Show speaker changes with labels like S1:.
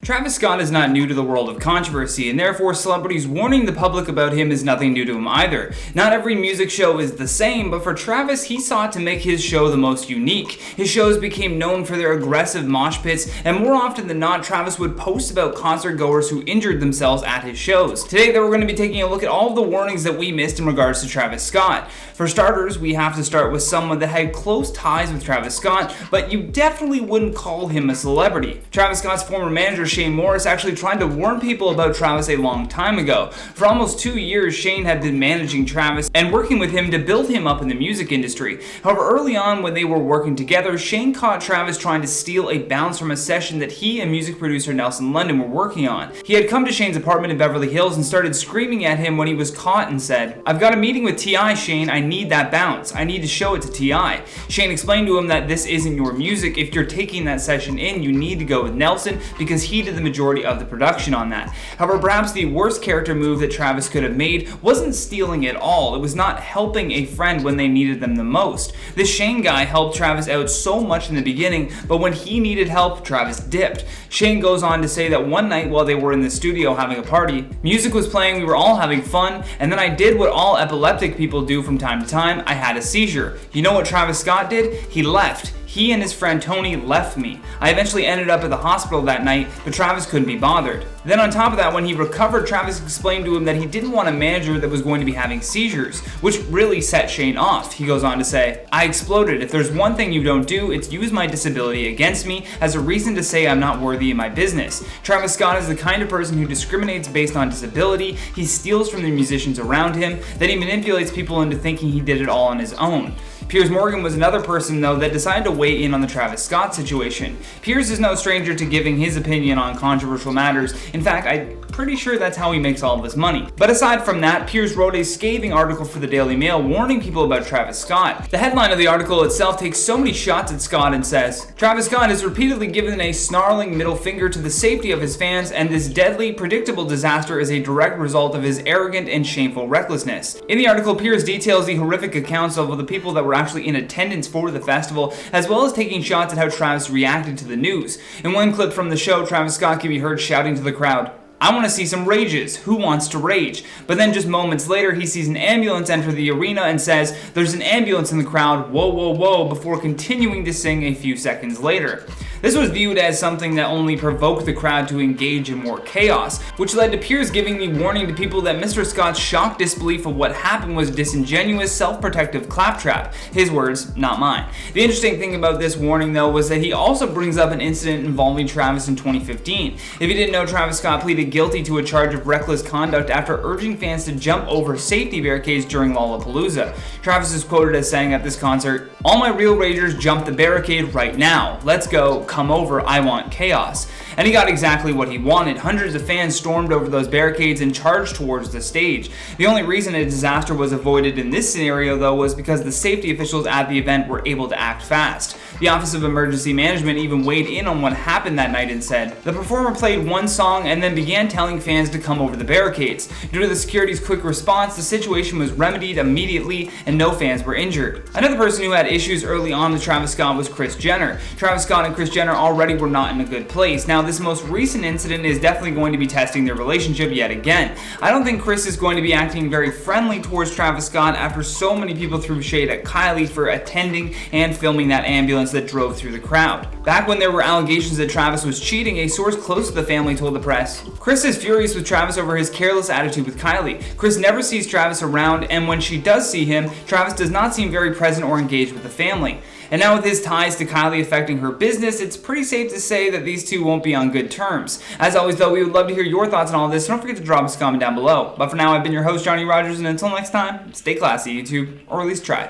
S1: Travis Scott is not new to the world of controversy, and therefore celebrities warning the public about him is nothing new to him either. Not every music show is the same, but for Travis, he sought to make his show the most unique. His shows became known for their aggressive mosh pits, and more often than not, Travis would post about concert goers who injured themselves at his shows. Today, though, we're going to be taking a look at all of the warnings that we missed in regards to Travis Scott. For starters, we have to start with someone that had close ties with Travis Scott, but you definitely wouldn't call him a celebrity. Travis Scott's former manager, Shane Morris, actually tried to warn people about Travis a long time ago. For almost 2 years, Shane had been managing Travis and working with him to build him up in the music industry. However, early on when they were working together, Shane caught Travis trying to steal a bounce from a session that he and music producer Nelson London were working on. He had come to Shane's apartment in Beverly Hills and started screaming at him when he was caught and said, "I've got a meeting with T.I., Shane. I need that bounce. I need to show it to T.I." Shane explained to him that this isn't your music. If you're taking that session in, you need to go with Nelson because he did the majority of the production on that. However, perhaps the worst character move that Travis could have made wasn't stealing at all. It was not helping a friend when they needed them the most. This Shane guy helped Travis out so much in the beginning, but when he needed help, Travis dipped. Shane goes on to say that one night while they were in the studio having a party, music was playing, we were all having fun, and then I did what all epileptic people do from time to time. I had a seizure. You know what Travis Scott did? He left. He and his friend Tony left me. I eventually ended up at the hospital that night, but Travis couldn't be bothered. Then on top of that, when he recovered, Travis explained to him that he didn't want a manager that was going to be having seizures, which really set Shane off. He goes on to say, "I exploded. If there's one thing you don't do, it's use my disability against me as a reason to say I'm not worthy in my business." Travis Scott is the kind of person who discriminates based on disability. He steals from the musicians around him, then he manipulates people into thinking he did it all on his own. Piers Morgan was another person, though, that decided to weigh in on the Travis Scott situation. Piers is no stranger to giving his opinion on controversial matters. In fact, I'm pretty sure that's how he makes all of his money. But aside from that, Piers wrote a scathing article for the Daily Mail warning people about Travis Scott. The headline of the article itself takes so many shots at Scott and says, "Travis Scott has repeatedly given a snarling middle finger to the safety of his fans, and this deadly, predictable disaster is a direct result of his arrogant and shameful recklessness." In the article, Piers details the horrific accounts of the people that were actually in attendance for the festival, as well as taking shots at how Travis reacted to the news. In one clip from the show, Travis Scott can be heard shouting to the crowd, "I want to see some rages. Who wants to rage?" But then just moments later, he sees an ambulance enter the arena and says, "There's an ambulance in the crowd, whoa, whoa, whoa," before continuing to sing a few seconds later. This was viewed as something that only provoked the crowd to engage in more chaos, which led to Piers giving the warning to people that Mr. Scott's shocked disbelief of what happened was disingenuous, self-protective claptrap. His words, not mine. The interesting thing about this warning, though, was that he also brings up an incident involving Travis in 2015. If you didn't know, Travis Scott pleaded guilty to a charge of reckless conduct after urging fans to jump over safety barricades during Lollapalooza. Travis is quoted as saying at this concert, "All my real ragers jump the barricade right now. Let's go. Come over, I want chaos." And he got exactly what he wanted. Hundreds of fans stormed over those barricades and charged towards the stage. The only reason a disaster was avoided in this scenario, though, was because the safety officials at the event were able to act fast. The Office of Emergency Management even weighed in on what happened that night and said, "The performer played one song and then began telling fans to come over the barricades. Due to the security's quick response, the situation was remedied immediately and no fans were injured." Another person who had issues early on with Travis Scott was Kris Jenner. Travis Scott and Kris Jenner already were not in a good place. Now, this most recent incident is definitely going to be testing their relationship yet again. I don't think Kris is going to be acting very friendly towards Travis Scott after so many people threw shade at Kylie for attending and filming that ambulance that drove through the crowd. Back when there were allegations that Travis was cheating, a source close to the family told the press, "Kris is furious with Travis over his careless attitude with Kylie. Kris never sees Travis around, and when she does see him, Travis does not seem very present or engaged with the family." And now with his ties to Kylie affecting her business, it's pretty safe to say that these two won't be on good terms. As always, though, we would love to hear your thoughts on all this, so don't forget to drop us a comment down below. But for now, I've been your host, Johnny Rogers, and until next time, stay classy, YouTube, or at least try.